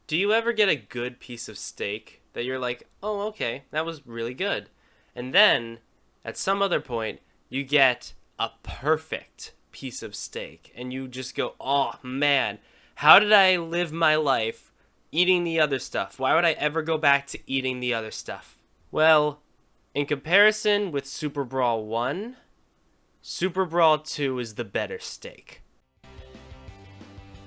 Do you ever get a good piece of steak that you're like, oh, okay, that was really good? And then, at some other point, you get a perfect piece of steak, and you just go, oh man, how did I live my life eating the other stuff? Why would I ever go back to eating the other stuff? Well, in comparison with Super Brawl 1, Super Brawl 2 is the better steak.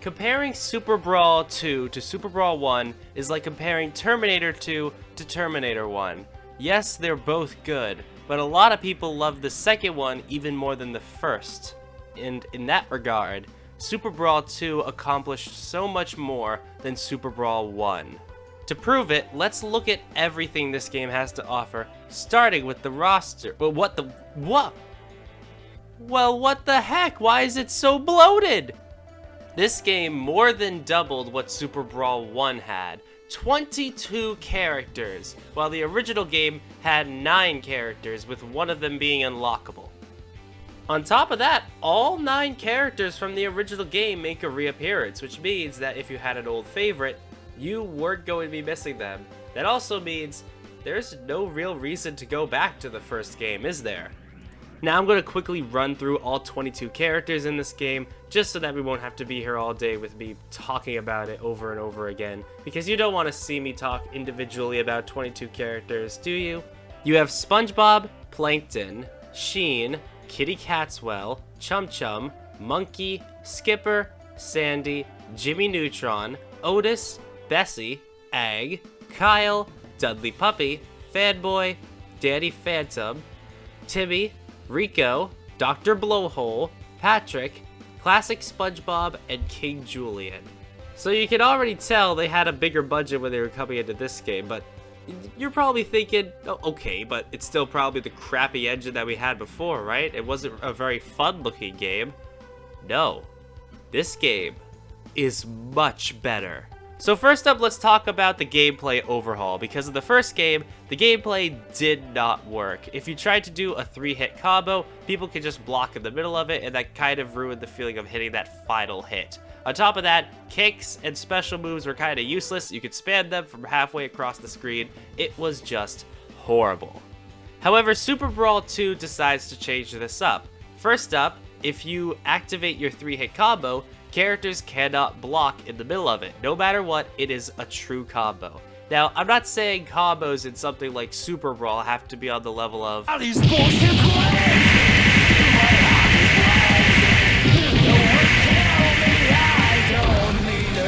Comparing Super Brawl 2 to Super Brawl 1 is like comparing Terminator 2 to Terminator 1. Yes, they're both good, but a lot of people love the second one even more than the first. And in that regard, Super Brawl 2 accomplished so much more than Super Brawl 1. To prove it, let's look at everything this game has to offer, starting with the roster. But what? Well, what the heck? Why is it so bloated? This game more than doubled what Super Brawl 1 had. 22 characters, while the original game had 9 characters, with one of them being unlockable. On top of that, all 9 characters from the original game make a reappearance, which means that if you had an old favorite, you weren't going to be missing them. That also means there's no real reason to go back to the first game, is there? Now I'm going to quickly run through all 22 characters in this game, just so that we won't have to be here all day with me talking about it over and over again, because you don't want to see me talk individually about 22 characters, do you? You have SpongeBob, Plankton, Sheen, Kitty Catswell, Chum Chum, Monkey, Skipper, Sandy, Jimmy Neutron, Otis, Bessie, Egg, Kyle, Dudley Puppy, Fanboy, Danny Phantom, Timmy, Rico, Dr. Blowhole, Patrick, Classic SpongeBob, and King Julian. So you can already tell they had a bigger budget when they were coming into this game, but you're probably thinking, oh, okay, but it's still probably the crappy engine that we had before, right? It wasn't a very fun-looking game. No, this game is much better. So first up, let's talk about the gameplay overhaul. Because of the first game, the gameplay did not work. If you tried to do a 3-hit combo, people could just block in the middle of it, and that kind of ruined the feeling of hitting that final hit. On top of that, kicks and special moves were kind of useless. You could spam them from halfway across the screen. It was just horrible. However, Super Brawl 2 decides to change this up. First up, if you activate your 3-hit combo, characters cannot block in the middle of it. No matter what, it is a true combo. Now, I'm not saying combos in something like Super Brawl have to be on the level of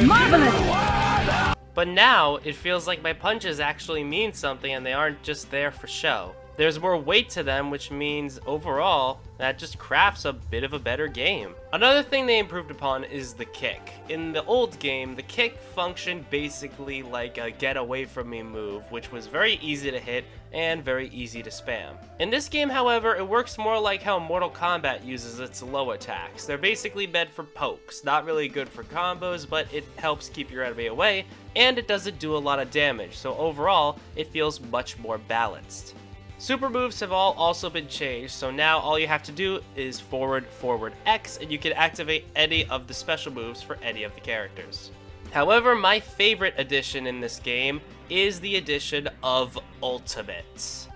marvelous! But now, it feels like my punches actually mean something and they aren't just there for show. There's more weight to them, which means overall, that just crafts a bit of a better game. Another thing they improved upon is the kick. In the old game, the kick functioned basically like a get away from me move, which was very easy to hit and very easy to spam. In this game, however, it works more like how Mortal Kombat uses its low attacks. They're basically meant for pokes, not really good for combos, but it helps keep your enemy away, and it doesn't do a lot of damage, so overall, it feels much more balanced. Super moves have all also been changed, so now all you have to do is forward, forward, X, and you can activate any of the special moves for any of the characters. However, my favorite addition in this game is the addition of ultimates.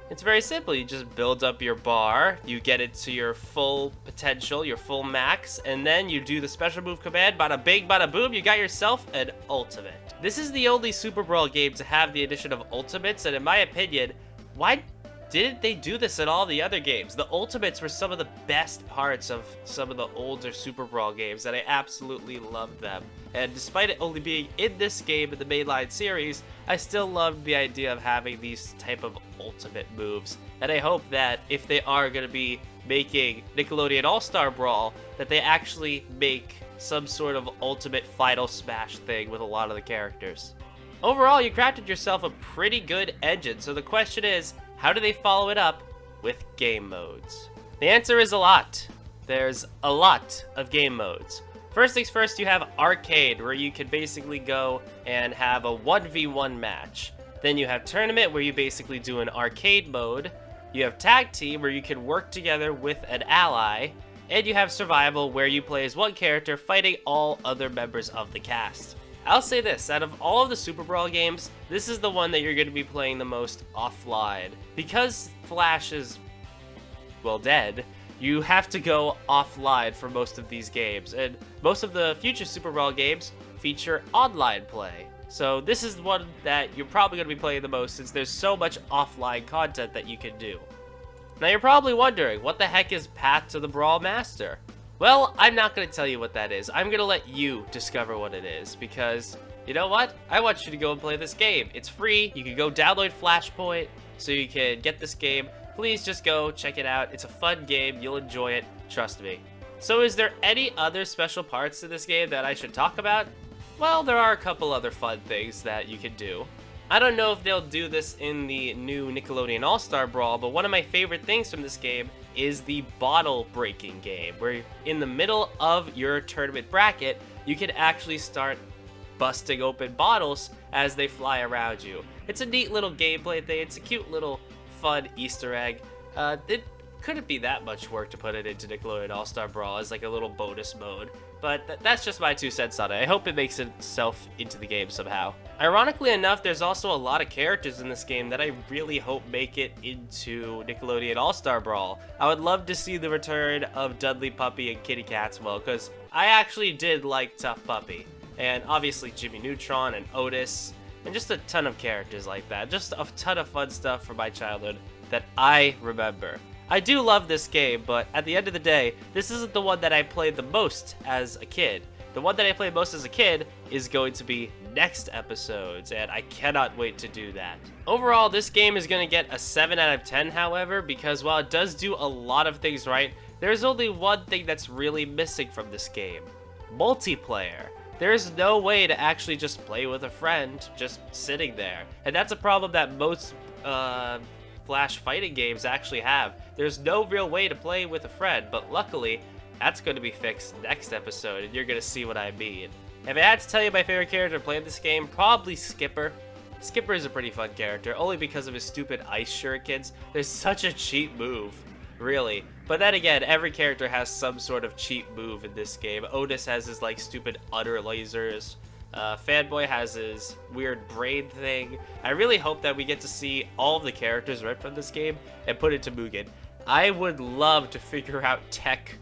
It's very simple. You just build up your bar, you get it to your full potential, your full max, and then you do the special move command, bada bing, bada boom, you got yourself an ultimate. This is the only Super Brawl game to have the addition of ultimates, and in my opinion, why didn't they do this in all the other games? The ultimates were some of the best parts of some of the older Super Brawl games, and I absolutely loved them. And despite it only being in this game in the mainline series, I still loved the idea of having these type of ultimate moves. And I hope that if they are going to be making Nickelodeon All-Star Brawl, that they actually make some sort of ultimate final smash thing with a lot of the characters. Overall, you crafted yourself a pretty good engine, so the question is, how do they follow it up with game modes? The answer is a lot. There's a lot of game modes. First things first, you have Arcade, where you can basically go and have a 1v1 match. Then you have Tournament, where you basically do an arcade mode. You have Tag Team, where you can work together with an ally. And you have Survival, where you play as one character fighting all other members of the cast. I'll say this, out of all of the Super Brawl games, this is the one that you're going to be playing the most offline. Because Flash is, well, dead, you have to go offline for most of these games, and most of the future Super Brawl games feature online play. So this is the one that you're probably going to be playing the most since there's so much offline content that you can do. Now you're probably wondering, what the heck is Path to the Brawl Master? Well, I'm not going to tell you what that is. I'm going to let you discover what it is, because, you know what? I want you to go and play this game. It's free. You can go download Flashpoint so you can get this game. Please just go check it out. It's a fun game. You'll enjoy it. Trust me. So is there any other special parts to this game that I should talk about? Well, there are a couple other fun things that you can do. I don't know if they'll do this in the new Nickelodeon All-Star Brawl, but one of my favorite things from this game is the bottle breaking game, where in the middle of your tournament bracket, you can actually start busting open bottles as they fly around you. It's a neat little gameplay thing. It's a cute little fun Easter egg. It couldn't be that much work to put it into Nickelodeon All-Star Brawl as like a little bonus mode, but that's just my 2 cents on it. I hope it makes itself into the game somehow. Ironically enough, there's also a lot of characters in this game that I really hope make it into Nickelodeon All-Star Brawl. I would love to see the return of Dudley Puppy and Kitty Catwell, because I actually did like Tough Puppy. And obviously Jimmy Neutron and Otis, and just a ton of characters like that. Just a ton of fun stuff from my childhood that I remember. I do love this game, but at the end of the day, this isn't the one that I played the most as a kid. The one that I played most as a kid is going to be next episodes, and I cannot wait to do that. Overall, this game is going to get a 7 out of 10, however, because while it does do a lot of things right, there's only one thing that's really missing from this game: multiplayer. There's no way to actually just play with a friend just sitting there, and that's a problem that most Flash fighting games actually have. There's no real way to play with a friend, but luckily, that's going to be fixed next episode, and you're going to see what I mean. If I had to tell you my favorite character playing this game, probably Skipper. Skipper is a pretty fun character, only because of his stupid ice shurikens. There's such a cheap move, really. But then again, every character has some sort of cheap move in this game. Otis has his like stupid utter lasers. Fanboy has his weird braid thing. I really hope that we get to see all of the characters right from this game and put it to Mugen. I would love to figure out tech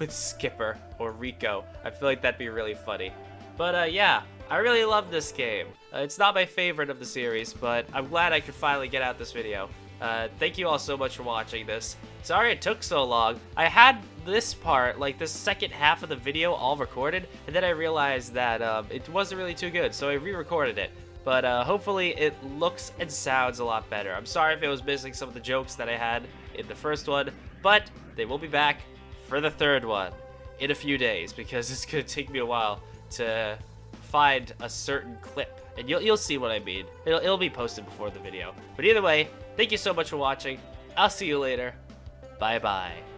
with Skipper or Rico. I feel like that'd be really funny. But yeah, I really love this game. It's not my favorite of the series, but I'm glad I could finally get out this video. Thank you all so much for watching this. Sorry it took so long. I had this part, like this second half of the video all recorded, and then I realized that it wasn't really too good, so I re-recorded it. But hopefully it looks and sounds a lot better. I'm sorry if it was missing some of the jokes that I had in the first one, but they will be back for the third one in a few days, because it's going to take me a while to find a certain clip. And you'll see what I mean. It'll be posted before the video. But either way, thank you so much for watching. I'll see you later. Bye-bye.